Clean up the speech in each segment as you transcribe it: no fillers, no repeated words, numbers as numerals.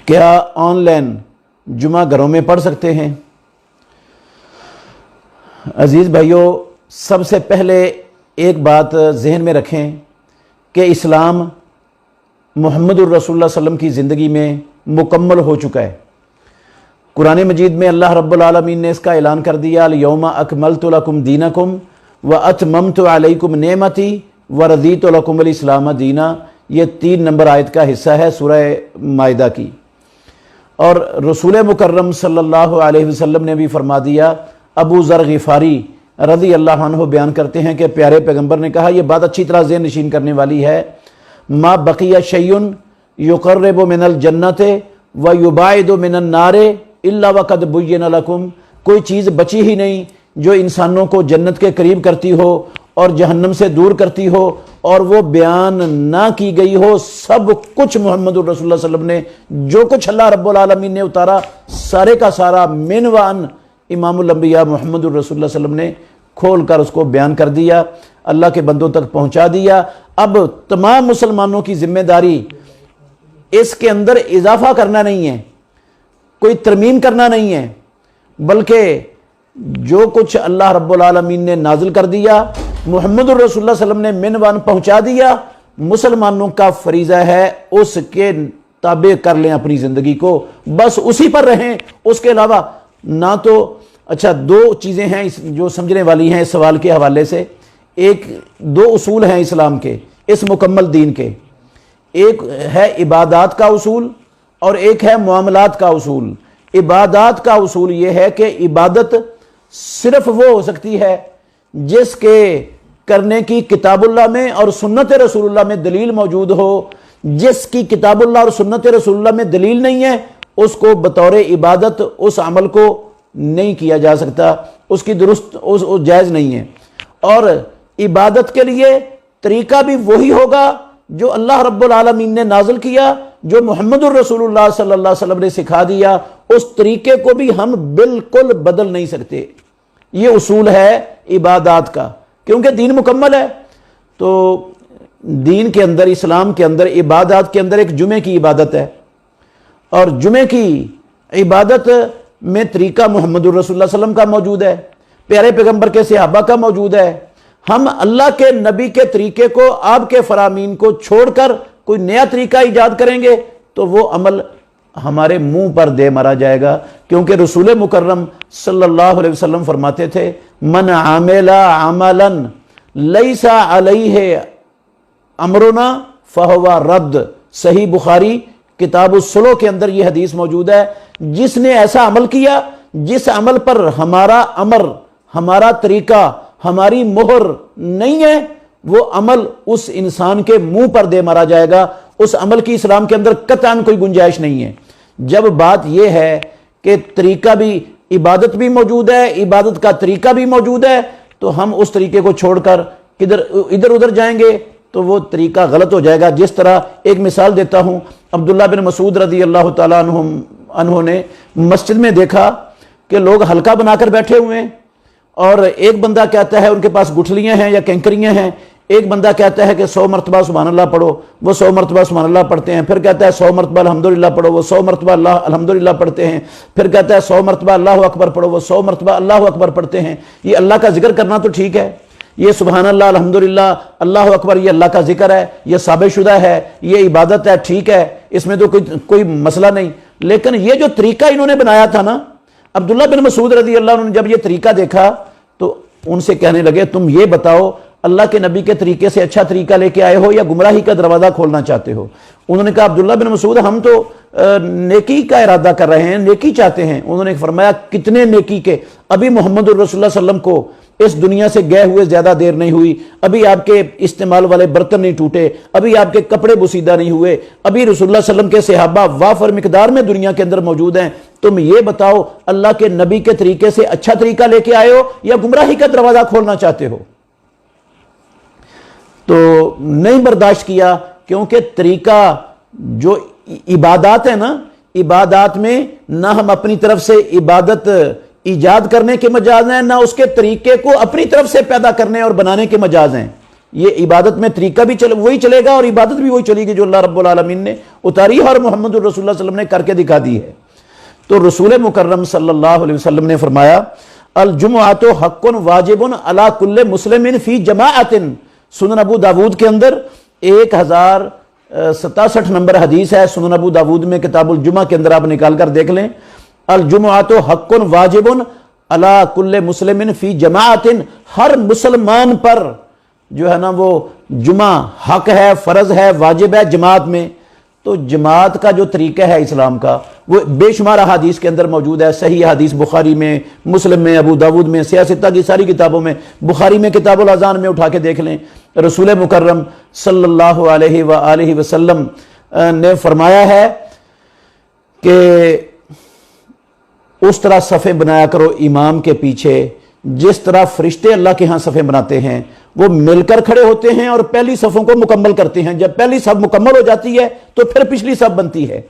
क्या ऑनलाइन जुमा घरों में पढ़ सकते हैं? अजीज़ भाइयों, सबसे पहले एक बात जहन में रखें कि इस्लाम मुहम्मदुर रसूलुल्लाह सल्लल्लाहु अलैहि वसल्लम की ज़िंदगी में मुकम्मल हो चुका है। कुरान मजीद में अल्लाह रब्बुल आलमीन ने इसका ऐलान कर दिया, अल यौमा अकमलतु लकुम दीनकुम व अतममतु अलैकुम नेमती व रदीतु लकुमुल इस्लाम दीना। ये 3 नंबर आयत का हिस्सा है सूरह माइदा की। और रसूल मुकर्रम सल्लल्लाहु अलैहि वसल्लम ने भी फरमा दिया, अबू ज़र ग़िफ़ारी रज़ी अल्लाह अन्हु बयान करते हैं कि प्यारे पैगंबर ने कहा, यह बात अच्छी तरह ज़हन नशीन करने वाली है, मा बक़िया शैयुन युक़र्रिबु मिनल जन्नति व युबाइदु मिनन नारे इल्ला वक़द बुय्यिना लकुम। कोई चीज़ बची ही नहीं जो इंसानों को जन्नत के करीब करती हो और जहन्नम से दूर करती हो और वो बयान ना की गई हो। सब कुछ मुहम्मदुर रसूलुल्लाह सल्लल्लाहु अलैहि वसल्लम ने, जो कुछ अल्लाह रब्बुल आलमीन ने उतारा, सारे का सारा मिन व अन इमामुल अंबिया मुहम्मदुर रसूलुल्लाह सल्लल्लाहु अलैहि वसल्लम ने खोल कर उसको बयान कर दिया, अल्लाह के बंदों तक पहुंचा दिया। अब तमाम मुसलमानों की जिम्मेदारी इसके अंदर इजाफा करना नहीं है, कोई तरमीम करना नहीं है, बल्कि जो कुछ अल्लाह रब्बुल आलमीन ने नाजिल कर दिया, मुहम्मदुर रसूलुल्लाह सल्लल्लाहु अलैहि वसल्लम ने मिन वन पहुंचा दिया, मुसलमानों का फरीज़ा है उसके ताबे कर लें अपनी ज़िंदगी को, बस उसी पर रहें। उसके अलावा ना तो अच्छा, 2 चीज़ें हैं जो समझने वाली हैं इस सवाल के हवाले से। 2 उसूल हैं इस्लाम के, इस मुकम्मल दीन के। एक है इबादात का उसूल और एक है मुआमलात का उसूल। इबादात का उसूल यह है कि इबादत सिर्फ वो हो सकती है जिसके करने की किताबुल्लाह में और सुन्नत रसूलुल्लाह में दलील मौजूद हो। जिसकी किताबुल्लाह और सुन्नत रसूलुल्लाह में दलील नहीं है, उसको बतौर इबादत उस अमल को नहीं किया जा सकता, उसकी दुरुस्त उस जायज़ नहीं है। और इबादत के लिए तरीका भी वही होगा जो अल्लाह रब्बुल आलमीन ने नाजिल किया, जो मुहम्मदुर रसूलुल्लाह सल्लल्लाहु अलैहि वसल्लम ने सिखा दिया, उस तरीके को भी हम बिल्कुल बदल नहीं सकते। ये उसूल है इबादात का, क्योंकि दीन मुकम्मल है। तो दीन के अंदर, इस्लाम के अंदर, इबादत के अंदर एक जुमे की इबादत है और जुमे की इबादत में तरीका मुहम्मदुर रसूलुल्लाह सल्लल्लाहु अलैहि वसल्लम का मौजूद है, प्यारे पैगंबर के सहाबा का मौजूद है। हम अल्लाह के नबी के तरीके को, आपके फरामीन को छोड़कर कोई नया तरीका ईजाद करेंगे तो वो अमल हमारे मुंह पर दे मारा जाएगा। क्योंकि रसूल मुकर्रम सल्लल्लाहु अलैहि वसल्लम फरमाते थे, मन आमिला अमलन लैसा अलैहि अमरुना फहुवा रद्द। सही बुखारी किताबुस सुलह के अंदर यह हदीस मौजूद है, जिसने ऐसा अमल किया जिस अमल पर हमारा अमर, हमारा तरीका, हमारी मोहर नहीं है, वो अमल उस इंसान के मुंह पर दे मारा जाएगा। उस अमल की इस्लाम के अंदर कतई कोई गुंजाइश नहीं है। जब बात यह है कि तरीका भी, इबादत भी मौजूद है, इबादत का तरीका भी मौजूद है, तो हम उस तरीके को छोड़कर किधर इधर उधर जाएंगे तो वो तरीका गलत हो जाएगा। जिस तरह, एक मिसाल देता हूं, अब्दुल्लाह बिन मसूद रज़ी अल्लाह तआला अन्हु ने मस्जिद में देखा कि लोग हल्का बनाकर बैठे हुए हैं और एक बंदा कहता है उनके पास गुठलियां हैं या कैंकरियां हैं, एक बंदा कहता है कि 100 मरतबा सुभान अल्लाह पढ़ो, वो 100 मरतबा सुभान अल्लाह पढ़ते हैं। फिर कहता है 100 मरतबा अल्हम्दुलिल्लाह पढ़ो, वो 100 मरतबा अल्लाह अल्हम्दुलिल्लाह पढ़ते हैं। फिर कहता है 100 मरतबा अल्लाहु अकबर पढ़ो, वो 100 मरतबा अल्लाहु अकबर पढ़ते हैं। ये अल्लाह का जिक्र करना तो ठीक है, ये सुभान अल्लाह अल्हम्दुलिल्लाह अल्लाहु अकबर ये अल्लाह का जिक्र है, ये साबितशुदा है, ये इबादत है, ठीक है, इसमें तो कोई मसला नहीं। लेकिन ये जो तरीका इन्होंने बनाया था ना, अब्दुल्ला बिन मसूद रज़ी अल्लाह अन्हु ने जब ये तरीका देखा तो उनसे कहने लगे, तुम ये बताओ अल्लाह के नबी के तरीके से अच्छा तरीका लेके आए हो या गुमराही का दरवाजा खोलना चाहते हो? उन्होंने कहा, अब्दुल्ला बिन मसूद, हम तो नेकी का इरादा कर रहे हैं, नेकी चाहते हैं। उन्होंने फरमाया, कितने नेकी के? अभी मुहम्मदुर रसूलुल्लाह सल्लल्लाहु अलैहि वसल्लम को इस दुनिया से गए हुए ज्यादा देर नहीं हुई, अभी आपके इस्तेमाल वाले बर्तन नहीं टूटे, अभी आपके कपड़े बुसीदा नहीं हुए, अभी रसूलुल्लाह सल्लल्लाहु अलैहि वसल्लम के सहाबा वाफर मिकदार में दुनिया के अंदर मौजूद हैं। तुम ये बताओ, अल्लाह के नबी के तरीके से अच्छा तरीका लेके आए हो या गुमराही का दरवाजा खोलना चाहते हो? तो नहीं बर्दाश्त किया, क्योंकि तरीका जो इबादत है ना, इबादत में ना हम अपनी तरफ से इबादत ईजाद करने के मजाज हैं, ना उसके तरीके को अपनी तरफ से पैदा करने और बनाने के मजाज हैं। ये इबादत में तरीका भी वही चलेगा और इबादत भी वही चलेगी जो अल्लाह रब्बुल आलमीन ने उतारी है और मोहम्मद रसूलुल्लाह सल्लल्लाहु अलैहि वसल्लम ने करके दिखा दी है। तो रसूल मुकर्रम सल्लल्लाहु अलैहि वसल्लम ने फरमाया अल जुमुअतु हक्कुन वाजिबुन अला कुल्ले मुस्लिमिन फी जमाअतिन। सुनन अबू दाऊद के अंदर 1067 नंबर हदीस है। सुनन अबू दाऊद में किताबुल जुमा के अंदर आप निकाल कर देख लें। अल जुमुअतु हक्कुन वाजिबुन अला कुल्ले मुस्लिमिन फी जमाअतिन, हर मुसलमान पर जो है ना वो जुमा हक है, फर्ज है, वाजिब है जमात में। तो जमात का जो तरीका है इस्लाम का वो बेशुमार हदीस के अंदर मौजूद है। सही हदीस बुखारी में, मुस्लिम में, अबू दाऊद में, सियासत की सारी किताबों में, बुखारी में किताबुल अज़ान में उठा के देख लें। रसूल मुकर्रम सल्लल्लाहु अलैहि वसल्लम ने फरमाया है कि उस तरह सफ़े बनाया करो इमाम के पीछे जिस तरह फरिश्ते अल्लाह के यहाँ सफ़े बनाते हैं। वो मिलकर खड़े होते हैं और पहली सफ़ों को मुकम्मल करते हैं। जब पहली सफ़ मुकम्मल हो जाती है तो फिर पिछली सफ़ बनती है।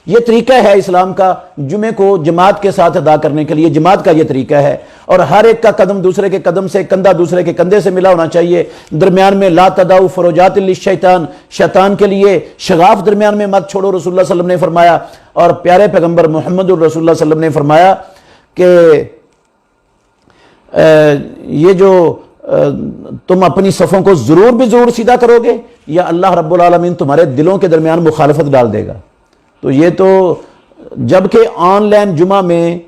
ये तरीका है इस्लाम का जुमे को जमात के साथ अदा करने के लिए। जमात का ये तरीका है और हर एक का कदम दूसरे के कदम से, कंधा दूसरे के कंधे से मिला होना चाहिए। दरमियान में ला तदाउ फरोजात लिश्शैतान, शैतान के लिए शगाफ दरमियान में मत छोड़ो, रसूलुल्लाह सल्लल्लाहु अलैहि वसल्लम ने फरमाया। और प्यारे पैगंबर मोहम्मद रसूलुल्लाह सल्लल्लाहु अलैहि वसल्लम ने फरमाया कि ये जो तुम अपनी सफ़ों को ज़रूर भी ज़रूर सीधा करोगे या अल्लाह रब्बुल आलमीन तुम्हारे दिलों के दरमियान मुखालफत डाल देगा। तो ये तो जबकि ऑनलाइन जुमा में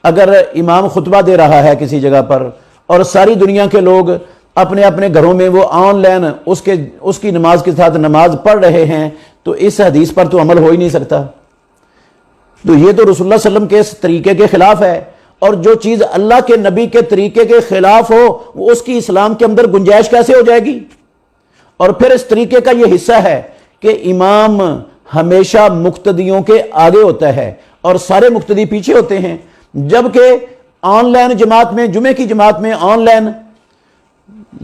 अगर इमाम खुतबा दे रहा है किसी जगह पर और सारी दुनिया के लोग अपने अपने घरों में वो ऑनलाइन उसकी नमाज के साथ नमाज पढ़ रहे हैं तो इस हदीस पर तो अमल हो ही नहीं सकता। तो ये तो रसूलुल्लाह सल्लल्लाहु अलैहि वसल्लम के इस तरीके के खिलाफ है। और जो चीज़ अल्लाह के नबी के तरीके के खिलाफ हो वो उसकी इस्लाम के अंदर गुंजाइश कैसे हो जाएगी। और फिर इस तरीके का ये हिस्सा है कि इमाम हमेशा मुक्तदियों के आगे होता है और सारे मुक्तदी पीछे होते हैं। जबकि ऑनलाइन जमात में, जुमे की जमात में ऑनलाइन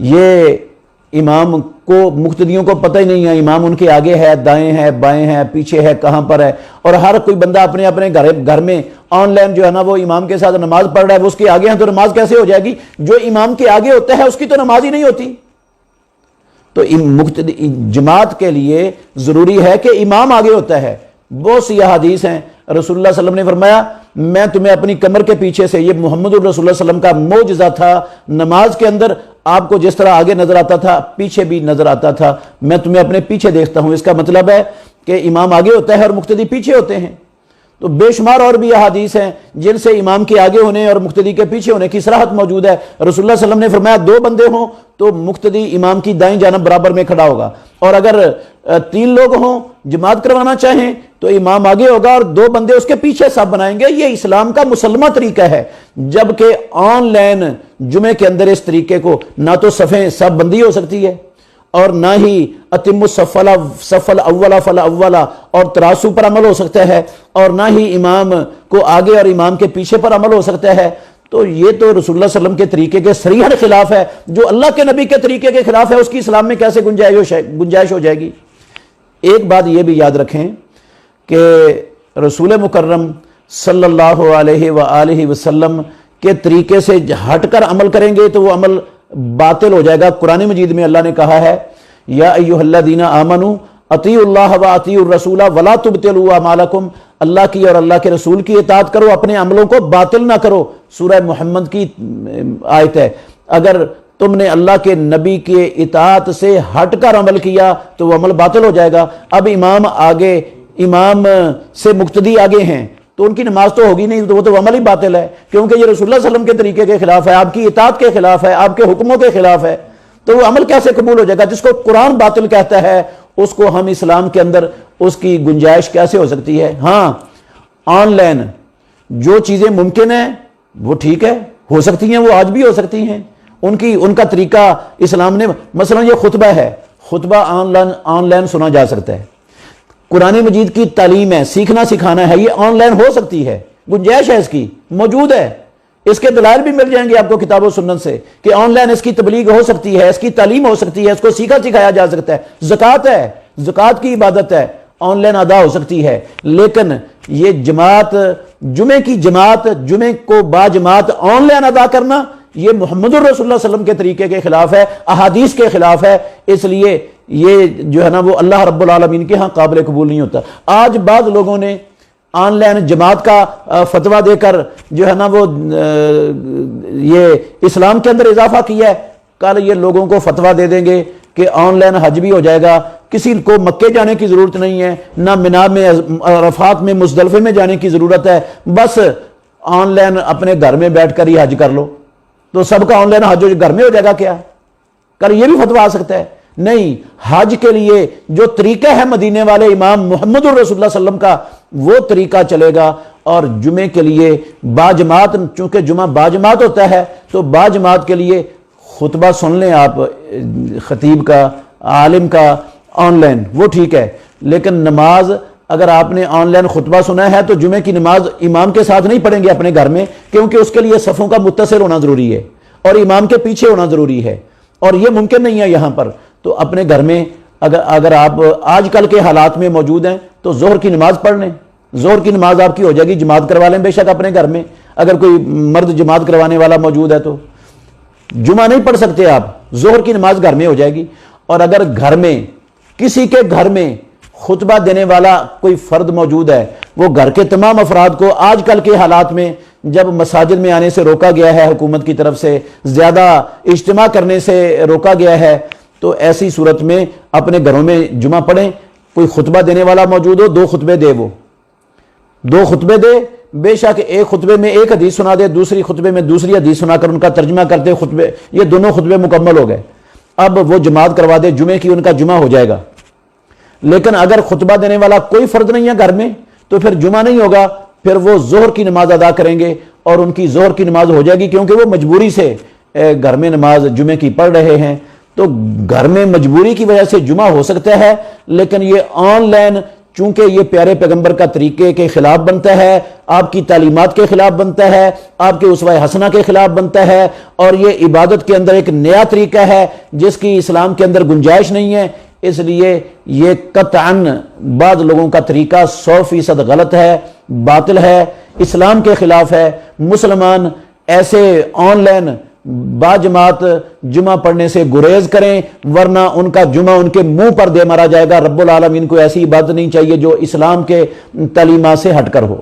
ये इमाम को, मुक्तदियों को पता ही नहीं है इमाम उनके आगे है, दाएं है, बाएं है, पीछे है, कहां पर है। और हर कोई बंदा अपने अपने घर में ऑनलाइन जो है ना वो इमाम के साथ नमाज पढ़ रहा है, वो उसके आगे है तो नमाज कैसे हो जाएगी। जो इमाम के आगे होता है उसकी तो नमाज ही नहीं होती। तो मुक्तदी जमात के लिए जरूरी है कि इमाम आगे होता है। बहुत सी हदीस हैं, रसूलुल्लाह सल्लल्लाहु अलैहि वसल्लम ने फरमाया मैं तुम्हें अपनी कमर के पीछे से, ये मोहम्मद रसूलुल्लाह सल्लल्लाहु अलैहि वसल्लम का मोजज़ा था, नमाज के अंदर आपको जिस तरह आगे नजर आता था पीछे भी नजर आता था, मैं तुम्हें अपने पीछे देखता हूं। इसका मतलब है कि इमाम आगे होता है और मुक्तदी पीछे होते हैं। तो बेशुमार और भी हदीस हैं जिनसे इमाम के आगे होने और मुक्तदी के पीछे होने की सराहत मौजूद है। रसूलुल्लाह सल्लल्लाहु अलैहि वसल्लम ने फरमाया 2 बंदे हों तो मुक्तदी इमाम की दाईं जानब बराबर में खड़ा होगा, और अगर 3 लोग हों जमात करवाना चाहें तो इमाम आगे होगा और 2 बंदे उसके पीछे सब बनाएंगे। ये इस्लाम का मुसलमा तरीका है। जबकि ऑनलाइन जुमे के अंदर इस तरीके को ना तो सफ़ें सब बंदी हो सकती है और ना ही अतिम्मु सफ़ल अव्वला फल अव्वला और तरासू पर अमल हो सकता है, और ना ही इमाम को आगे और इमाम के पीछे पर अमल हो सकता है। तो ये तो रसूलुल्लाह सल्लल्लाहु अलैहि वसल्लम के तरीके के सरीहन खिलाफ है। जो अल्लाह के नबी के तरीके के खिलाफ है उसकी इस्लाम में कैसे गुंजाइश हो जाएगी। एक बात यह भी याद रखें कि रसूल मुकर्रम सल्लल्लाहु अलैहि वसल्लम के तरीके से हटकर अमल करेंगे तो वो अमल बातिल हो जाएगा। कुरान मजीद में अल्लाह ने कहा है या अय्युहल्लज़ीना आमनू अतीउल्लाह व अतीउर रसूला वला तुब्तिलू अमालकुम, अल्लाह की और अल्लाह के रसूल की इताअत करो, अपने अमलों को बातिल ना करो। सूरह मुहम्मद की आयत है। अगर तुमने अल्लाह के नबी के इताअत से हटकर अमल किया तो वह अमल बातिल हो जाएगा। अब इमाम से मुक्तदी आगे हैं तो उनकी नमाज तो होगी नहीं, तो वो तो अमल ही बातिल है, क्योंकि ये रसूलुल्लाह सल्लल्लाहु अलैहि वसल्लम के तरीके के खिलाफ है, आपकी इताअत के खिलाफ है, आपके हुक्मों के खिलाफ है। तो वो अमल कैसे कबूल हो जाएगा। जिसको कुरान बातिल कहता है उसको हम इस्लाम के अंदर उसकी गुंजाइश कैसे हो सकती है। हाँ, ऑनलाइन जो चीजें मुमकिन है वो ठीक है, हो सकती हैं, वो आज भी हो सकती हैं। उनका तरीका इस्लाम ने, मसलन ये खुतबा है, खुतबा ऑनलाइन सुना जा सकता है। कुरान मजीद की तालीम है, सीखना सिखाना है, ये ऑनलाइन हो सकती है, गुंजाइश है, इसकी मौजूद है। इसके दलाइल भी मिल जाएंगे आपको किताब और सुन्नत से कि ऑनलाइन इसकी तबलीग हो सकती है, इसकी तालीम हो सकती है, इसको सीखा सिखाया जा सकता है। ज़कात है, ज़कात की इबादत है, ऑनलाइन अदा हो सकती है। लेकिन ये जमात, जुमे की जमात, जुमे को बाजमात ऑनलाइन अदा करना, یہ محمد الرسول اللہ صلی اللہ علیہ وسلم کے طریقے کے خلاف ہے، احادیث کے خلاف ہے، اس لیے یہ جو ہے نا وہ اللہ رب العالمین کے ہاں قابل قبول نہیں ہوتا۔ آج بعض لوگوں نے آن لائن جماعت کا فتویٰ دے کر جو ہے نا وہ یہ اسلام کے اندر اضافہ کیا ہے۔ کل یہ لوگوں کو فتویٰ دے دیں گے کہ آن لائن حج بھی ہو جائے گا، کسی کو مکے جانے کی ضرورت نہیں ہے، نہ منا میں عرفات میں مزدلفے میں جانے کی ضرورت ہے، بس آن لائن اپنے گھر میں بیٹھ کر ہی حج کر لو، تو سب کا آن لائن حج گھر میں ہو جائے گا کیا؟ کل یہ بھی فتویٰ آ سکتا ہے۔ نہیں، حج کے لیے جو طریقہ ہے مدینے والے امام محمد الرسول اللہ صلی اللہ علیہ وسلم کا وہ طریقہ چلے گا، اور جمعے کے لیے باجماعت، چونکہ جمعہ باجماعت ہوتا ہے تو باجماعت کے لیے خطبہ سن لیں آپ خطیب کا، عالم کا آن لائن، وہ ٹھیک ہے، لیکن نماز اگر آپ نے آن لائن خطبہ سنا ہے تو جمعے کی نماز امام کے ساتھ نہیں پڑھیں گے اپنے گھر میں، کیونکہ اس کے لیے صفوں کا متصل ہونا ضروری ہے اور امام کے پیچھے ہونا ضروری ہے، اور یہ ممکن نہیں ہے یہاں پر۔ تو اپنے گھر میں اگر آپ آج کل کے حالات میں موجود ہیں تو ظہر کی نماز پڑھ لیں، ظہر کی نماز آپ کی ہو جائے گی، جماعت کروا لیں بے شک اپنے گھر میں، اگر کوئی مرد جماعت کروانے والا موجود ہے تو۔ جمعہ نہیں پڑھ سکتے آپ، ظہر کی نماز گھر میں ہو جائے گی۔ اور اگر گھر میں کسی کے گھر میں خطبہ دینے والا کوئی فرد موجود ہے، وہ گھر کے تمام افراد کو آج کل کے حالات میں جب مساجد میں آنے سے روکا گیا ہے حکومت کی طرف سے، زیادہ اجتماع کرنے سے روکا گیا ہے، تو ایسی صورت میں اپنے گھروں میں جمعہ پڑھیں۔ کوئی خطبہ دینے والا موجود ہو، 2 خطبے دے، وہ 2 خطبے دے، بے شک ایک خطبے میں ایک حدیث سنا دے، دوسری خطبے میں دوسری حدیث سنا کر ان کا ترجمہ کرتے خطبے، یہ دونوں خطبے مکمل ہو گئے۔ اب وہ جماعت کروا دے، جمعے کی ان کا جمعہ ہو جائے گا۔ لیکن اگر خطبہ دینے والا کوئی فرد نہیں ہے گھر میں تو پھر جمعہ نہیں ہوگا، پھر وہ ظہر کی نماز ادا کریں گے اور ان کی ظہر کی نماز ہو جائے گی، کیونکہ وہ مجبوری سے گھر میں نماز جمعے کی پڑھ رہے ہیں۔ تو گھر میں مجبوری کی وجہ سے جمعہ ہو سکتا ہے، لیکن یہ آن لائن چونکہ یہ پیارے پیغمبر کا طریقے کے خلاف بنتا ہے، آپ کی تعلیمات کے خلاف بنتا ہے، آپ کے اسوہ حسنہ کے خلاف بنتا ہے، اور یہ عبادت کے اندر ایک نیا طریقہ ہے جس کی اسلام کے اندر گنجائش نہیں ہے، اس لیے یہ قطعاً بعض لوگوں کا طریقہ 100% غلط ہے، باطل ہے، اسلام کے خلاف ہے۔ مسلمان ایسے آن لائن باجماعت جمعہ پڑھنے سے گریز کریں، ورنہ ان کا جمعہ ان کے منہ پر دے مارا جائے گا۔ رب العالمین کو ایسی عبادت نہیں چاہیے جو اسلام کے تعلیمات سے ہٹ کر ہو۔